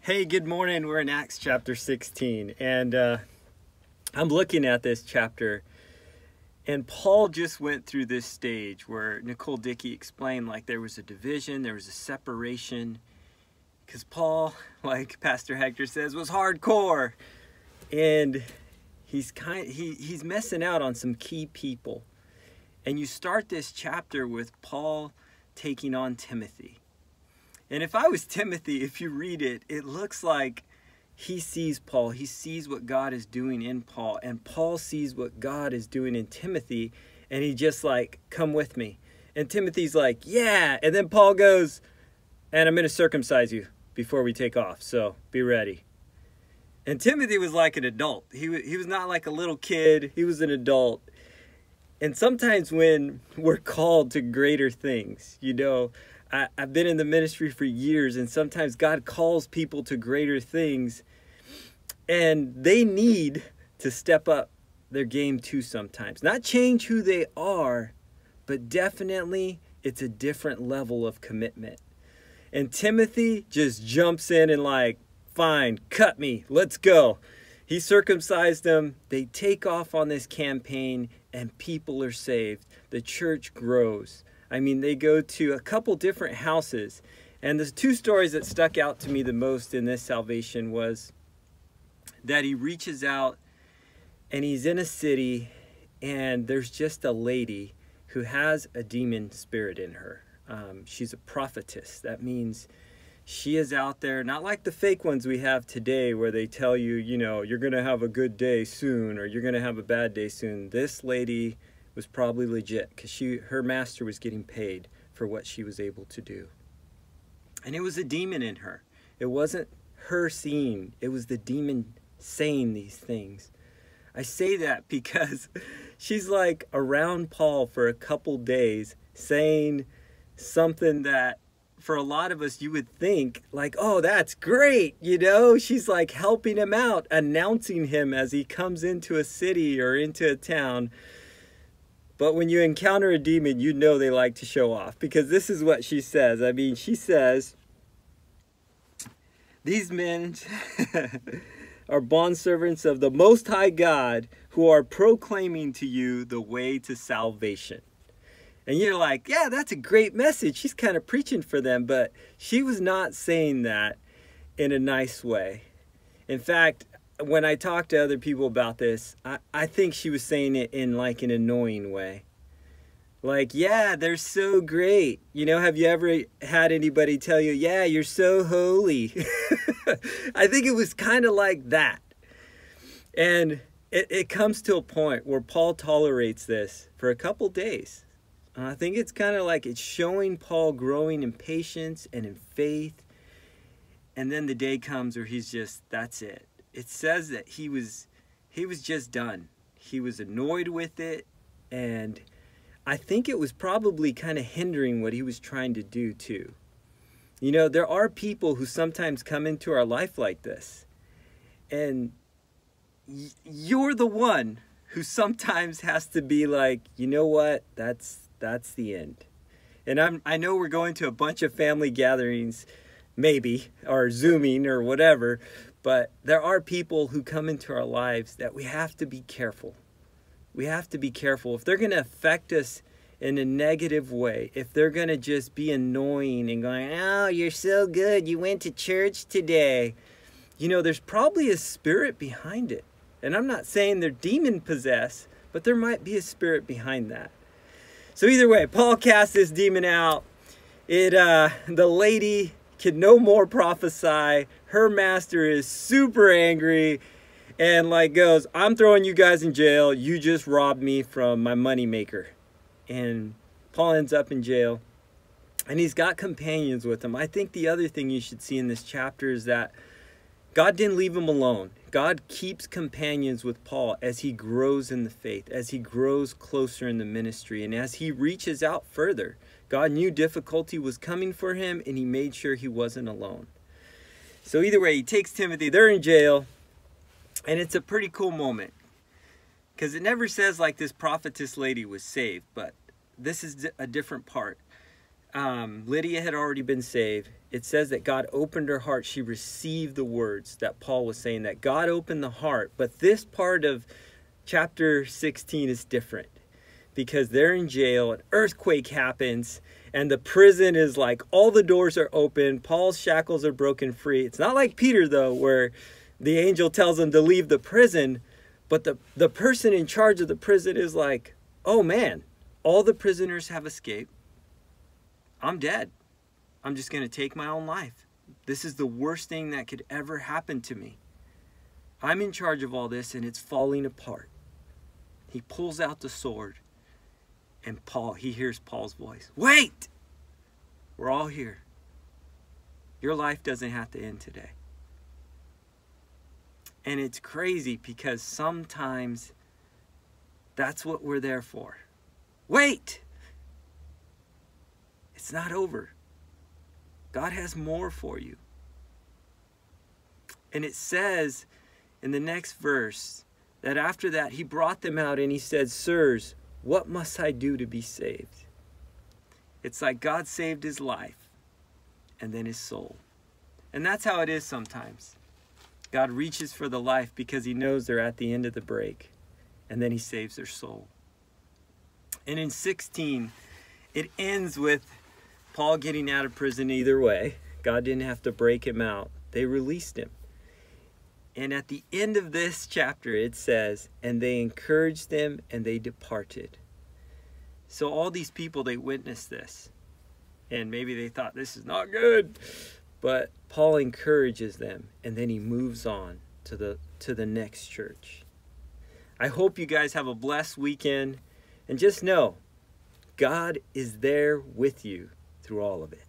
Hey, good morning. We're in Acts chapter 16, and I'm looking at this chapter, and Paul just went through this stage where Nicole Dickey explained like there was a division, there was a separation, because Paul, like Pastor Hector says, was hardcore, and he's messing out on some key people. And you start this chapter with Paul taking on Timothy. And if I was Timothy, if you read it, it looks like he sees Paul. He sees what God is doing in Paul. And Paul sees what God is doing in Timothy. And he just like, come with me. And Timothy's like, yeah. And then Paul goes, and I'm going to circumcise you before we take off. So be ready. And Timothy was like an adult. He was not like a little kid. He was an adult. And sometimes when we're called to greater things, I've been in the ministry for years, and sometimes God calls people to greater things, and they need to step up their game too sometimes. Not change who they are, but definitely it's a different level of commitment. And Timothy just jumps in and like, fine, cut me, let's go. He circumcised them. They take off on this campaign, and people are saved. The church grows. I mean, they go to a couple different houses. And the two stories that stuck out to me the most in this salvation was that he reaches out and he's in a city, and there's just a lady who has a demon spirit in her. She's a prophetess. That means she is out there, not like the fake ones we have today where they tell you, you're going to have a good day soon or you're going to have a bad day soon. This lady was probably legit because her master was getting paid for what she was able to do. And it was a demon in her. It wasn't her seeing, it was the demon saying these things. I say that because she's like around Paul for a couple days saying something that for a lot of us you would think like, oh, that's great, she's like helping him out, announcing him as he comes into a city or into a town. But when you encounter a demon, they like to show off, because this is what she says. I mean, she says, these men are bondservants of the Most High God who are proclaiming to you the way to salvation. And you're like, yeah, that's a great message. She's kind of preaching for them, but she was not saying that in a nice way. In fact, when I talk to other people about this, I think she was saying it in like an annoying way. Like, yeah, they're so great. Have you ever had anybody tell you, yeah, you're so holy? I think it was kind of like that. And it comes to a point where Paul tolerates this for a couple days. I think it's kind of like it's showing Paul growing in patience and in faith. And then the day comes where that's it. It says that he was just done. He was annoyed with it, and I think it was probably kind of hindering what he was trying to do too. There are people who sometimes come into our life like this, and you're the one who sometimes has to be like, you know what, that's the end. And I know we're going to a bunch of family gatherings, maybe, or Zooming or whatever, but there are people who come into our lives that we have to be careful. We have to be careful. If they're going to affect us in a negative way, if they're going to just be annoying and going, oh, you're so good, you went to church today. There's probably a spirit behind it. And I'm not saying they're demon possessed, but there might be a spirit behind that. So either way, Paul casts this demon out. The lady can no more prophesy. Her master is super angry and like goes, I'm throwing you guys in jail. You just robbed me from my money maker. And Paul ends up in jail, and he's got companions with him. I think the other thing you should see in this chapter is that God didn't leave him alone. God keeps companions with Paul as he grows in the faith, as he grows closer in the ministry, and as he reaches out further. God knew difficulty was coming for him, and he made sure he wasn't alone. So either way, he takes Timothy. They're in jail, and it's a pretty cool moment, because it never says like this prophetess lady was saved, but this is a different part. Lydia had already been saved. It says that God opened her heart. She received the words that Paul was saying, that God opened the heart. But this part of chapter 16 is different, because they're in jail, an earthquake happens, and the prison is like, all the doors are open, Paul's shackles are broken free. It's not like Peter, though, where the angel tells him to leave the prison, but the person in charge of the prison is like, oh man, all the prisoners have escaped. I'm dead. I'm just going to take my own life. This is the worst thing that could ever happen to me. I'm in charge of all this, and it's falling apart. He pulls out the sword, and he hears Paul's voice. Wait! We're all here. Your life doesn't have to end today. And it's crazy, because sometimes that's what we're there for. Wait! It's not over. God has more for you. And it says in the next verse that after that he brought them out and he said, sirs, what must I do to be saved? It's like God saved his life and then his soul. And that's how it is sometimes. God reaches for the life because he knows they're at the end of the break, and then he saves their soul. And in 16, it ends with Paul getting out of prison either way. God didn't have to break him out. They released him. And at the end of this chapter, it says, and they encouraged them and they departed. So all these people, they witnessed this. And maybe they thought, this is not good. But Paul encourages them, and then he moves on to the next church. I hope you guys have a blessed weekend. And just know, God is there with you through all of it.